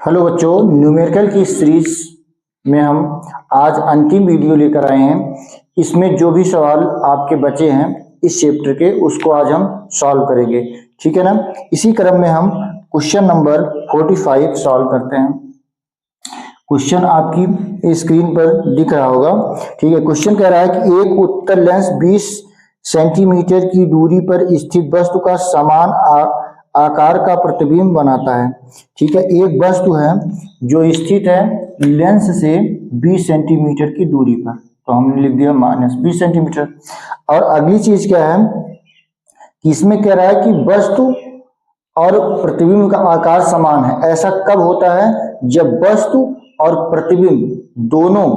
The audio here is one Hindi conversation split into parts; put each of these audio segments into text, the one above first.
हेलो बच्चों, न्यूमेरिकल की सीरीज में हम आज अंतिम वीडियो लेकर आए हैं। इसमें जो भी सवाल आपके बचे हैं इस चैप्टर के उसको आज हम सॉल्व करेंगे, ठीक है ना। इसी क्रम में हम क्वेश्चन नंबर 45 सॉल्व करते हैं। क्वेश्चन आपकी स्क्रीन पर दिख रहा होगा, ठीक है। क्वेश्चन कह रहा है कि एक उत्तल लेंस 20 सेंटीमीटर की दूरी पर स्थित वस्तु का समान आकार का प्रतिबिंब बनाता है, ठीक है। एक वस्तु है जो स्थित है लेंस से 20 सेंटीमीटर की दूरी पर, तो हमने लिख दिया -20 सेंटीमीटर। और अगली चीज क्या है कि इसमें कह रहा है कि वस्तु और प्रतिबिंब का आकार समान है। ऐसा कब होता है? जब वस्तु और प्रतिबिंब दोनों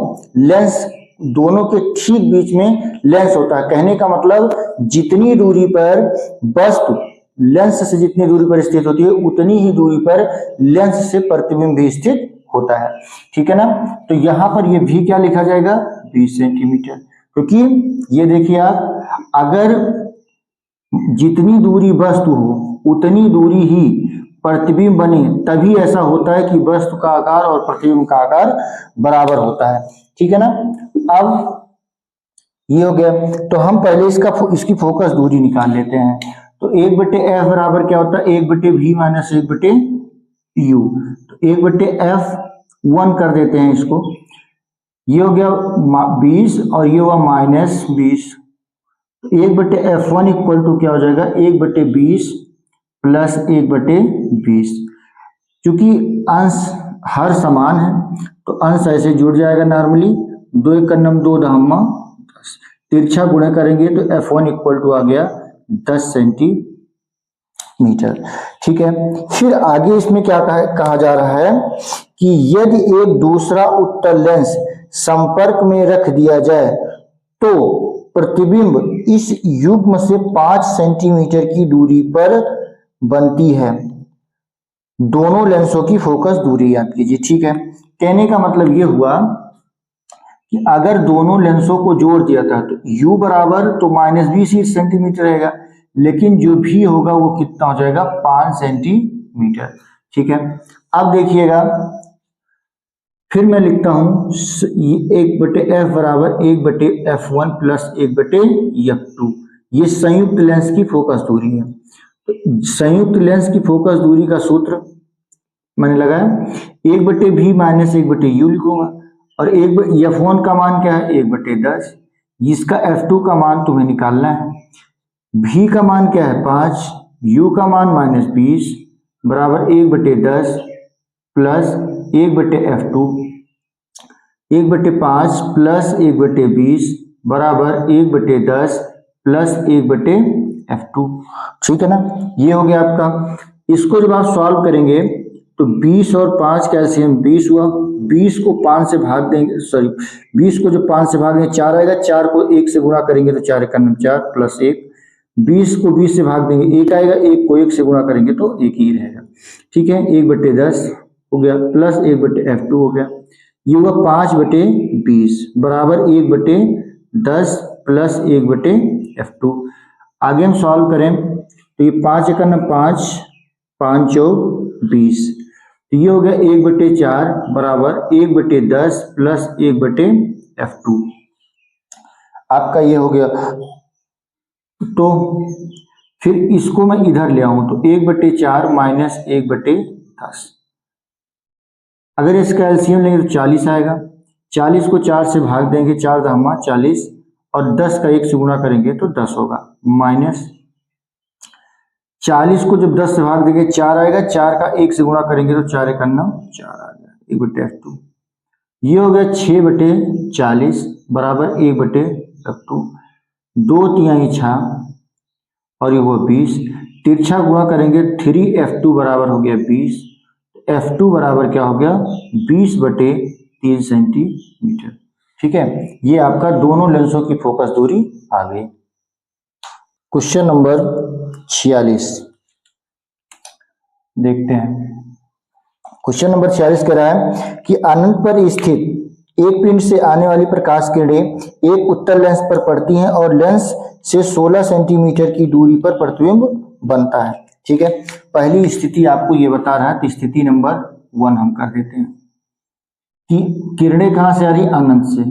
लेंस दोनों के ठीक बीच में लेंस होता है। कहने का मतलब जितनी दूरी पर वस्तु लेंस से जितनी दूरी पर स्थित होती है उतनी ही दूरी पर लेंस से प्रतिबिंब भी स्थित होता है, ठीक है ना। तो यहां पर ये भी क्या लिखा जाएगा? 20 सेंटीमीटर, क्योंकि ये देखिए आप, अगर जितनी दूरी वस्तु हो उतनी दूरी ही प्रतिबिंब बने तभी ऐसा होता है कि वस्तु का आकार और प्रतिबिंब का आकार बराबर होता है, ठीक है ना। अब ये हो गया, तो हम पहले इसकी फोकस दूरी निकाल लेते हैं। तो 1/f बराबर क्या होता है? 1/v minus 1/u। तो 1/f1 कर देते हैं इसको। ये हो गया 20 और ये हुआ -20। 1/f1 इक्वल टू क्या हो जाएगा? 1/20 प्लस 1/20। क्योंकि अंश हर समान है तो अंश ऐसे जुड़ जाएगा नॉर्मली। 2 × 2 10। तिरछा गुणा करेंगे तो f1 इक्वल टू आ गया 10 सेंटीमीटर, ठीक है। फिर आगे इसमें क्या कहा जा रहा है कि यदि एक दूसरा उत्तल लेंस संपर्क में रख दिया जाए तो प्रतिबिंब इस युग्म से 5 सेंटीमीटर की दूरी पर बनती है। दोनों लेंसों की फोकस दूरी याद कीजिए, ठीक है। कहने का मतलब ये हुआ कि अगर दोनों लेंसों को जोड़ दिया था तो u बराबर तो -20 सेंटीमीटर रहेगा, लेकिन जो भी होगा वो कितना हो जाएगा? 5 सेंटीमीटर, ठीक है। अब देखिएगा, फिर मैं लिखता हूं 1/f बराबर 1/f1 प्लस 1/f2। ये संयुक्त लेंस की फोकस दूरी है। तो संयुक्त लेंस की फोकस दूरी का सूत्र मैंने लगाया 1/v माइनस 1/u लिखूंगा। और f1 का मान क्या है? 1/10। जिसका f2 का मान तुम्हें निकालना है। v का मान क्या है? 5। u का मान -20 बराबर 1/10 प्लस 1/f2। 1/5 प्लस 1/20 बराबर 1/10 प्लस 1/f2, ठीक है ना। ये हो गया आपका। इसको जब आप सॉल्व करेंगे तो 20 और 5 कैल्शियम 20 हुआ। 20 को 5 से भाग देंगे, सॉरी 20 को जब 5 से भाग देंगे 4 आएगा। 4 को 1 से गुणा करेंगे तो 4 × 4 प्लस 1। 20 को 20 से भाग देंगे 1 आएगा। 1 को 1 से गुणा करेंगे तो 1 ही रहेगा, ठीक है। 1/10 हो गया प्लस 1/f2 हो गया। ये हुआ 5/20 बराबर 1/10 प्लस 1/f2। आगे हम सॉल्व करें तो ये 5 × 5 5 × 20। तो ये हो गया 1/4 बराबर 1/10 प्लस 1/f2। आपका ये हो गया। तो फिर इसको मैं इधर ले आऊं तो 1/4 माइनस 1/10। अगर इसका एलसीएम लेंगे तो 40 आएगा। 40 को 4 से भाग देंगे, 4 × 40 और 10 का 1 से गुणा करेंगे तो 10 होगा। माइनस 40 को जब 10 से भाग देंगे 4 आएगा। 4 का 1 से गुणा करेंगे तो 4 × 9 4 आ गया 1/f2। ये हो गया 6/40 बराबर 1/f2। 2×3 6 और ये हुआ 20। तिरछा गुणा करेंगे 3f2 बराबर हो गया 20। f2 बराबर क्या हो गया? 20/3 सेंटीमीटर, ठीक है। ये आपका दोनों लेंसों की फोकस दूरी आ गई। क्वेश्चन नंबर 46 देखते हैं। क्वेश्चन नंबर 46 कह रहा है कि अनंत पर स्थित एक पिंड से आने वाली प्रकाश किरणें एक उत्तल लेंस पर पड़ती हैं और लेंस से 16 सेंटीमीटर की दूरी पर प्रतिबिंब बनता है, ठीक है। पहली स्थिति आपको ये बता रहा है, तो स्थिति नंबर 1 हम कर देते हैं कि किरणें कहाँ से आ रही, अनंत से,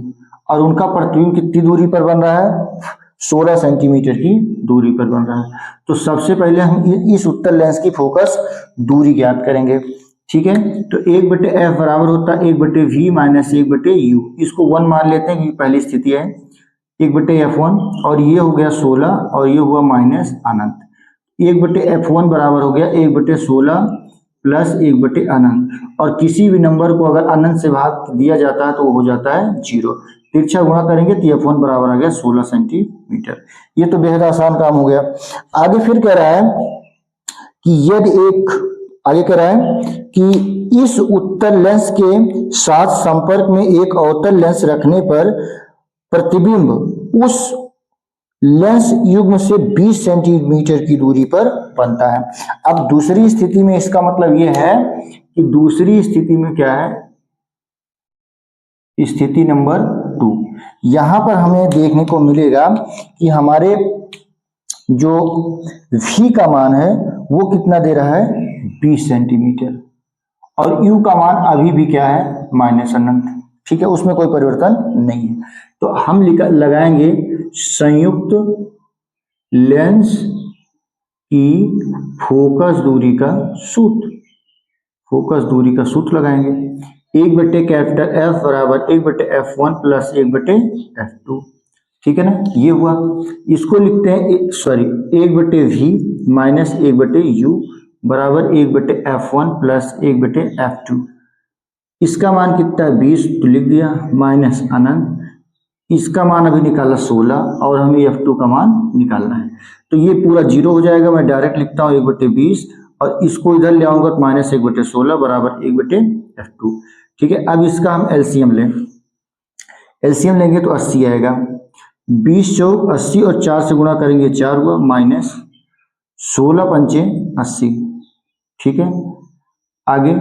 और उनका प्रतिबिंब कितनी दूरी पर बन रहा है, 16 सेंटीमीटर की दूरी पर बन रहा है। तो सबसे पहले हम इस उत्तल लेंस की फोकस दूरी ज्ञात करेंगे। ठीक है, तो 1/f बराबर होता है 1/v माइनस 1/u। इसको 1 मान लेते हैं क्योंकि पहली स्थिति है, 1/f1, और ये हो गया 16 और ये हुआ माइनस अनंत। 1/f1 बराबर हो गया 1/16 प्लस 1/अनंत, और किसी भी नंबर को अगर अनंत से भाग दिया जाता है तो वो हो जाता है 0। तिरछा गुणा करेंगे तो f1 बराबर आ गया 16 सेंटीमीटर। ये तो बेहद आसान काम हो गया। आगे फिर कह रहा है कि आगे कह रहा है कि इस उत्तल लेंस के साथ संपर्क में एक अवतल लेंस रखने पर प्रतिबिंब उस लेंस युग्म से 20 सेंटीमीटर की दूरी पर बनता है। अब दूसरी स्थिति में इसका मतलब यह है कि दूसरी स्थिति में क्या है, स्थिति नंबर 2, यहां पर हमें देखने को मिलेगा कि हमारे जो v का मान है वो कितना दे रहा है, 20 सेंटीमीटर, और u का मान अभी भी क्या है, माइनस अनंत। ठीक है, उसमें कोई परिवर्तन नहीं है। तो हम लगाएंगे संयुक्त लेंस की फोकस दूरी का सूत्र, फोकस दूरी का सूत्र लगाएंगे 1/F बराबर 1/f1 प्लस 1/f2। ठीक है ना, ये हुआ। इसको लिखते हैं 1/v माइनस 1/u बराबर 1/f1 प्लस 1/f2। इसका मान कितना है, 20, तो लिख दिया, माइनस अनंत, इसका मान अभी निकाला 16 और हमें f2 का मान निकालना है। तो ये पूरा 0 हो जाएगा, मैं डायरेक्ट लिखता हूँ 1/20, और इसको इधर ले आऊंगा तो माइनस 1/16 बराबर 1/f2। ठीक है, अब इसका हम एलसीएम लें, एलसीएम लेंगे तो 80 आएगा, 20 चौक 80 और 4 से गुणा करेंगे 4 हुआ, माइनस 16 पंचे 80। ठीक है, आगे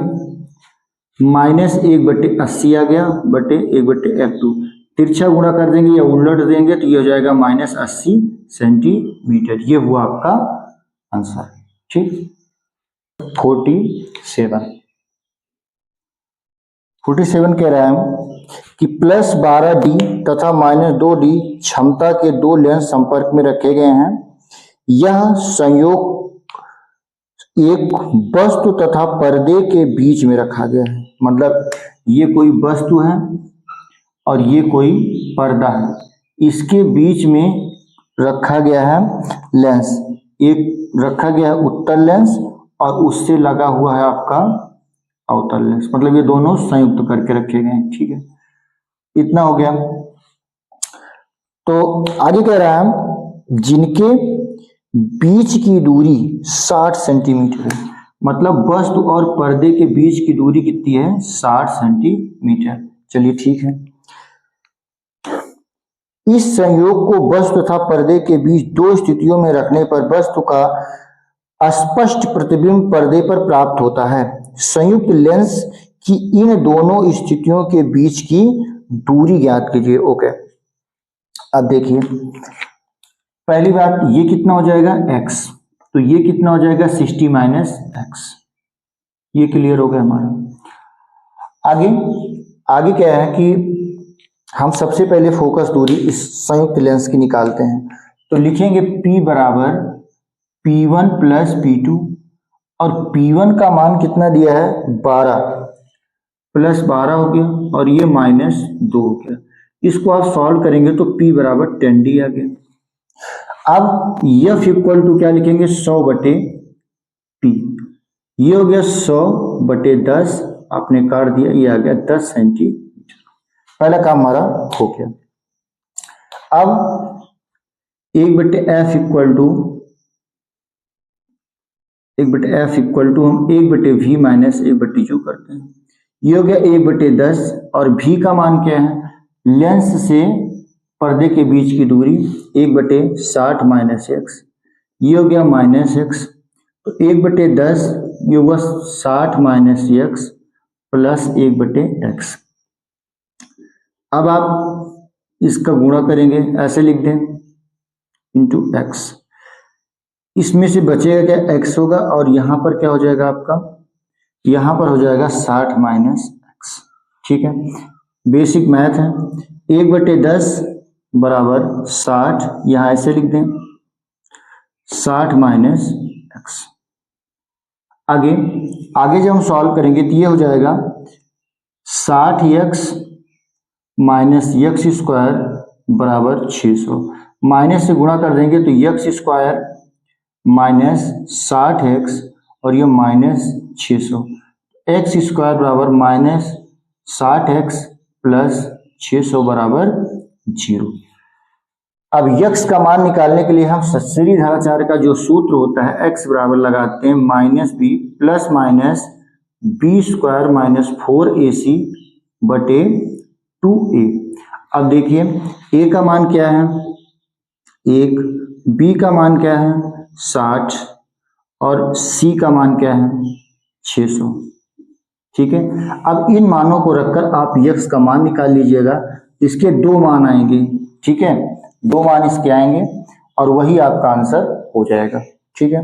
माइनस 1/80 आ गया बटे 1/f2, तिरछा गुणा कर देंगे या उलट देंगे तो ये हो जाएगा माइनस 80 सेंटीमीटर। ये हुआ आपका आंसर। ठीक, 47 कह रहा है कि प्लस 12D तथा माइनस 2D क्षमता के दो लेंस संपर्क में रखे गए हैं। यह संयोग एक वस्तु तथा पर्दे के बीच में रखा गया है, मतलब ये कोई वस्तु है और ये कोई पर्दा है, इसके बीच में रखा गया है लेंस, एक रखा गया है उत्तल लेंस और उससे लगा हुआ है आपका अवतल लेंस, मतलब ये दोनों संयुक्त करके रखे गए हैं। ठीक है, इतना हो गया। तो आगे कह रहा है जिनके बीच की दूरी 60 सेंटीमीटर है, मतलब वस्तु और पर्दे के बीच की दूरी कितनी है, 60 सेंटीमीटर। चलिए ठीक है, इस संयोग को वस्तु तथा पर्दे के बीच दो स्थितियों में रखने पर वस्तु का स्पष्ट प्रतिबिंब पर्दे पर प्राप्त होता है। संयुक्त लेंस की इन दोनों स्थितियों के बीच की दूरी ज्ञात कीजिए। ओके, अब देखिए पहली बात, ये कितना हो जाएगा x, तो ये कितना हो जाएगा 60 माइनस x। ये क्लियर हो गया हमारा। आगे क्या है कि हम सबसे पहले फोकस दूरी इस संयुक्त लेंस की निकालते हैं, तो लिखेंगे P बराबर P1 प्लस P2, और P1 का मान कितना दिया है 12, प्लस 12 हो गया, और ये माइनस 2 हो गया। इसको आप सॉल्व करेंगे तो P बराबर 10D आ गया। अब F इक्वल टू क्या लिखेंगे, 100 बटे P, ये हो गया 100 बटे 10, आपने काट दिया, ये आ गया 10 सेंटीमीटर। पहला काम हमारा हो गया। अब 1/f इक्वल टू हम 1/v माइनस 1/u करते हैं, ये हो गया 1/10, और v का मान क्या है, लेंस से पर्दे के बीच की दूरी 1/60 माइनस x, ये हो गया माइनस x, तो 1/10 ये हुआ 60 माइनस x प्लस 1/x। अब आप इसका गुणा करेंगे, ऐसे लिख दें इंटू x, इसमें से बचेगा क्या, x होगा, और यहाँ पर क्या हो जाएगा आपका यहाँ पर हो जाएगा 60 माइनस एक्स। ठीक है, बेसिक मैथ है। 1/10 बराबर 60, यहाँ ऐसे लिख दें 60 माइनस एक्स। आगे आगे जब हम सॉल्व करेंगे तो ये हो जाएगा 60x माइनस एक्स स्क्वायर बराबर 600। माइनस से गुणा कर देंगे तो एक्स स्क्वायर माइनस 60x और ये माइनस 600, एक्स स्क्वायर बराबर माइनस 60x प्लस 600 बराबर 0। अब यक्स का मान निकालने के लिए हम सीरीधाराचार का जो सूत्र होता है x बराबर लगाते हैं minus B plus minus B square minus 4ac बटे 2a। अब देखिए a का मान क्या है 1, b का मान क्या है 60 और c का मान क्या है 600। ठीक है, अब इन मानों को रखकर आप यक्स का मान निकाल लीजिएगा। इसके दो मान आएंगे। ठीक है, दो मान इसके आएंगे और वही आपका आंसर हो जाएगा। ठीक है,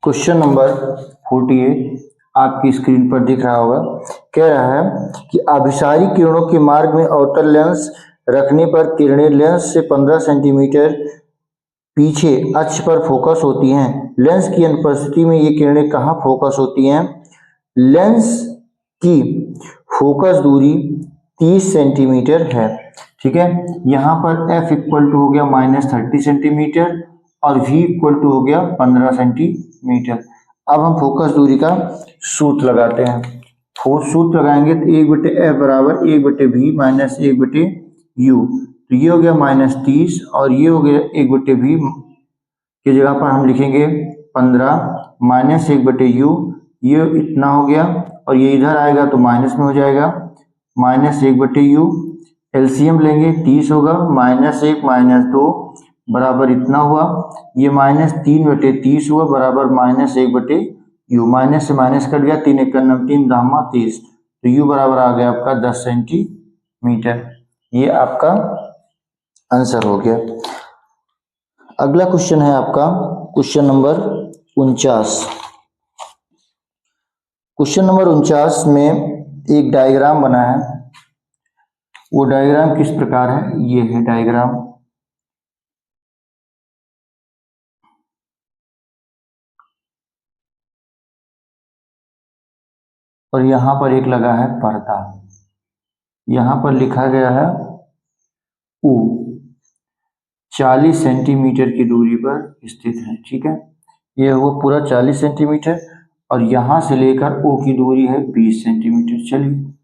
क्वेश्चन नंबर 48 आपकी स्क्रीन पर दिख रहा होगा। कह रहा है कि अभिसारी किरणों के मार्ग में अवतल लेंस रखने पर किरणें लेंस से 15 सेंटीमीटर पीछे अक्ष पर फोकस होती हैं। लेंस की अनुपस्थिति में ये किरणें कहाँ फोकस होती हैं? लेंस की फोकस दूरी 30 सेंटीमीटर है। ठीक है, यहाँ पर f इक्वल टू हो गया -30 सेंटीमीटर और v इक्वल टू हो गया 15 सेंटीमीटर। अब हम फोकस दूरी का सूत्र लगाते हैं। सूत्र लगाएंगे तो 1/f बराबर 1/v माइनस 1/u। तो ये हो गया -30 और ये हो गया 1/v की जगह पर हम लिखेंगे 15 माइनस 1/u, ये इतना हो गया और ये इधर आएगा तो माइनस में हो जाएगा -1/u। एलसीएम लेंगे 30 होगा, -1 -2 बराबर इतना हुआ, ये -3/30 हुआ बराबर -1/u। माइनस से माइनस कट गया, 3 × 9 3 दामा 30, तो u बराबर आ गया आपका 10 सेंटीमीटर। ये आपका आंसर हो गया। अगला क्वेश्चन है आपका क्वेश्चन नंबर 49। क्वेश्चन नंबर 49 में एक डायग्राम बना है। वो डायग्राम किस प्रकार है? ये है डायग्राम। और यहां पर एक लगा है पर्दा। यहां पर लिखा गया है U 40 सेंटीमीटर की दूरी पर स्थित है। ठीक है, ये हुआ पूरा 40 सेंटीमीटर और यहां से लेकर O की दूरी है 20 सेंटीमीटर। चलिए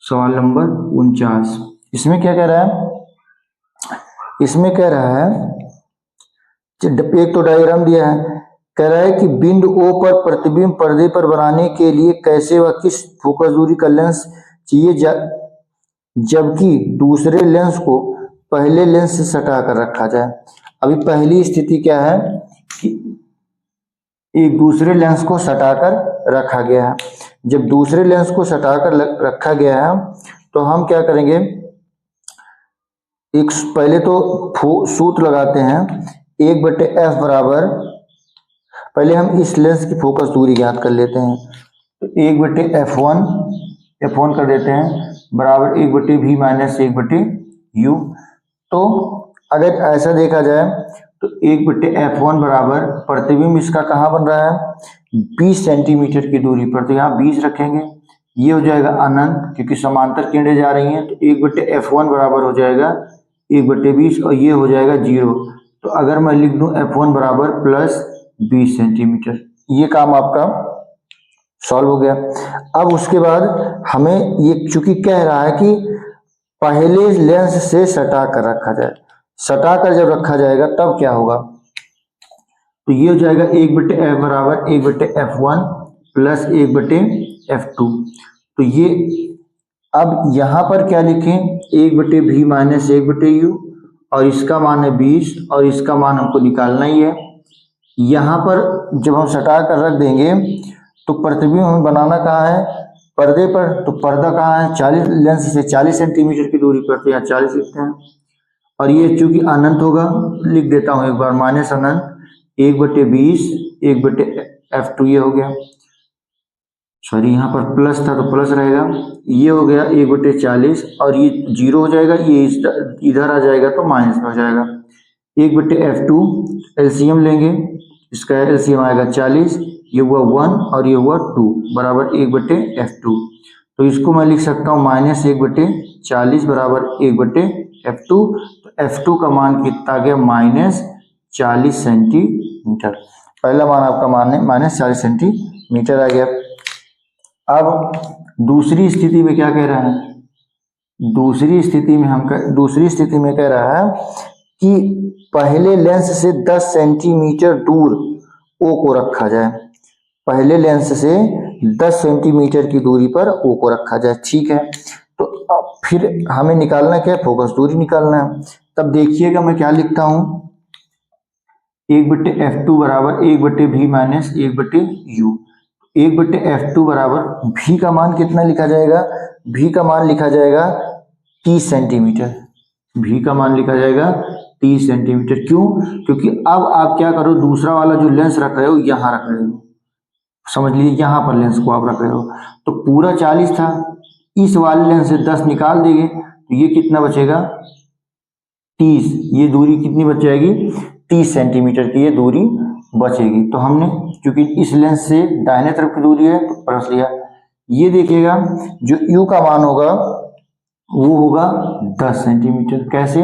सवाल नंबर 49, इसमें क्या कह रहा है? इसमें कह रहा है, एक तो डायग्राम दिया है, कह रहा है कि बिंदु O पर प्रतिबिंब पर्दे पर बनाने के लिए कैसे व किस फोकस दूरी का लेंस चाहिए, जबकि दूसरे लेंस को पहले लेंस से सटा कर रखा जाए। अभी पहली स्थिति क्या है कि एक दूसरे लेंस को सटाकर रखा गया है। जब दूसरे लेंस को सटाकर रखा गया है तो हम क्या करेंगे, एक पहले तो सूत्र लगाते हैं 1/f बराबर, पहले हम इस लेंस की फोकस दूरी ज्ञात कर लेते हैं। तो 1/f1 कर देते हैं बराबर 1/v माइनस 1/u। तो अगर ऐसा देखा जाए तो 1/f1 बराबर प्रतिबिंब इसका कहाँ बन रहा है? 20 सेंटीमीटर की दूरी पर, तो यहाँ 20 रखेंगे, ये हो जाएगा अनंत क्योंकि समांतर किरणें जा रही हैं। तो 1/f1 बराबर हो जाएगा 1/20 और ये हो जाएगा 0। तो अगर मैं लिख दूं f1 बराबर प्लस 20 सेंटीमीटर, ये काम आपका सॉल्व हो गया। अब उसके बाद हमें ये चूंकि कह रहा है कि पहले लेंस से सटा कर रखा जाए, सटा कर जब रखा जाएगा तब क्या होगा? तो ये हो जाएगा 1/f बराबर 1/f1 प्लस 1/f2। तो ये अब यहाँ पर क्या लिखें? 1/v माइनस 1/u और इसका मान है 20 और इसका मान हमको निकालना ही है। यहाँ पर जब हम सटा कर रख देंगे तो प्रतिबिंब हमें बनाना कहाँ है? पर्दे पर। तो पर्दा कहाँ है? 40 लेंस से 40 सेंटीमीटर की दूरी पर, तो यहाँ 40 लिखते हैं और ये चूंकि अनंत होगा लिख देता हूँ एक बार, माइनस अनंत 1/20 1/f F2 ये हो गया, सॉरी यहाँ पर प्लस था तो प्लस रहेगा, ये हो गया 1/40 और ये 0 हो जाएगा, ये इधर आ जाएगा तो माइनस में हो जाएगा। 1/F2 एलसीएम लेंगे, इसका एलसीएम आएगा 40, ये हुआ 1 और ये हुआ 2 बराबर 1/F2। तो इसको मैं लिख सकता हूँ -1/40 बराबर 1/F2। तो F2 का मान कितना आ गया, -40 सेंटीमीटर। पहला मान आपका -40 सेंटीमीटर आ गया। अब दूसरी स्थिति में क्या कह रहा है, दूसरी स्थिति में कह रहा है कि पहले लेंस से 10 सेंटीमीटर दूर O को रखा जाए, पहले लेंस से 10 सेंटीमीटर की दूरी पर O को रखा जाए। ठीक है, तो अब फिर हमें निकालना क्या है, फोकस दूरी निकालना है। तब देखिएगा मैं क्या लिखता हूं, 1/F2 बराबर 1/V माइनस 1/U। 1/F2 बराबर V का मान कितना लिखा जाएगा, V का मान लिखा जाएगा 30 सेंटीमीटर, V का मान लिखा जाएगा 30 सेंटीमीटर। क्यों, क्योंकि अब आप क्या करो, दूसरा वाला जो लेंस रख रहे हो यहाँ रख रहे हो, समझ लीजिए यहाँ पर लेंस को आप रख रहे हो, तो पूरा 40 था, इस वाले लेंस से 10 निकाल देंगे तो ये कितना बचेगा 30, ये दूरी कितनी बच जाएगी 30 सेंटीमीटर की ये दूरी बचेगी। तो हमने क्योंकि इस लेंस से दाहिने तरफ की दूरी है तो प्लस लिया। ये देखिएगा जो यू का मान होगा वो होगा 10 सेंटीमीटर। कैसे,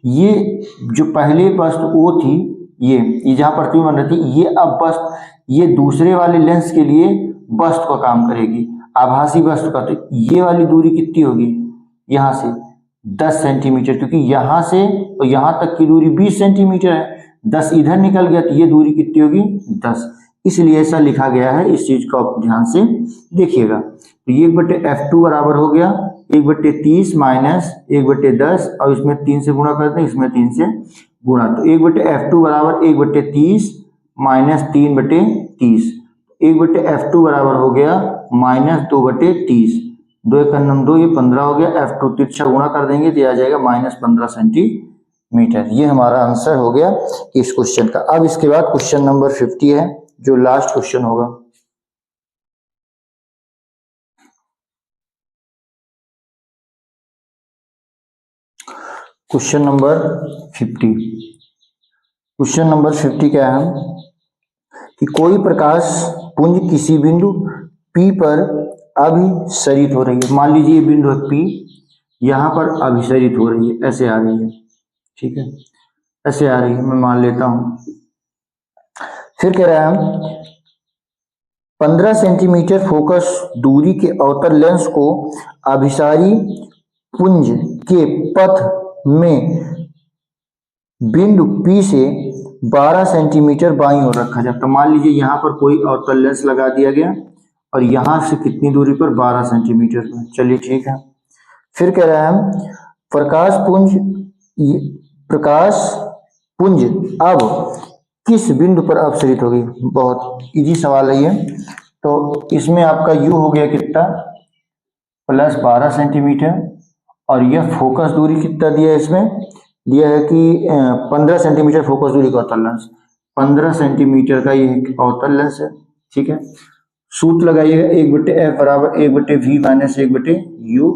ये जो पहले बस्त ओ थी, ये जहाँ प्रतिबिंब बन रही थी, ये अब बस्त ये दूसरे वाले लेंस के लिए बस्त का काम करेगी, आभासी बस्त का। तो ये वाली दूरी कितनी होगी, यहाँ से 10 सेंटीमीटर, क्योंकि यहाँ से और यहाँ तक की दूरी 20 सेंटीमीटर है, 10 इधर निकल गया तो ये दूरी कितनी होगी 10, इसलिए ऐसा लिखा गया है। इस चीज को आप ध्यान से देखिएगा। तो ये 1/F2 बराबर हो गया 1/30 माइनस 1/10 और इसमें 3 से गुणा करते हैं, इसमें 3 से गुणा, तो 1/F2 बराबर 1/30 माइनस 3/30। 1/F2 बराबर हो गया -2/30, 2 × 2 ये 15 हो गया, F2 तिरछा गुणा कर देंगे तो आ जाएगा -15 सेंटीमीटर। ये हमारा आंसर हो गया इस क्वेश्चन का। अब इसके बाद क्वेश्चन नंबर 50 है जो लास्ट क्वेश्चन होगा। क्वेश्चन नंबर 50, क्वेश्चन नंबर 50 क्या है कि कोई प्रकाश पुंज किसी बिंदु P पर अभिसरित हो रही है। मान लीजिए ये बिंदु है P, यहाँ पर अभिसरित हो रही है, ऐसे आ रही है, ठीक है, ऐसे आ रही है, मैं मान लेता हूं। फिर कह रहा है 15 सेंटीमीटर फोकस दूरी के अवतल लेंस को अभिसारी पुंज के पथ में बिंदु P से 12 सेंटीमीटर बाईं ओर रखा जाए। तो मान लीजिए यहाँ पर कोई अवतल लेंस लगा दिया गया और यहाँ से कितनी दूरी पर 12 सेंटीमीटर पर। चलिए ठीक है, फिर कह रहा है प्रकाश पुंज अब किस बिंदु पर अपसरित होगी। बहुत इजी सवाल है ये। तो इसमें आपका U हो गया कितना +12 सेंटीमीटर और यह फोकस दूरी कितना दिया है, इसमें दिया है कि 15 सेंटीमीटर फोकस दूरी का अवतल लेंस, 15 सेंटीमीटर का ये अवतल लेंस है, ठीक है। सूत्र लगाइएगा 1/F बराबर 1/V माइनस 1/U।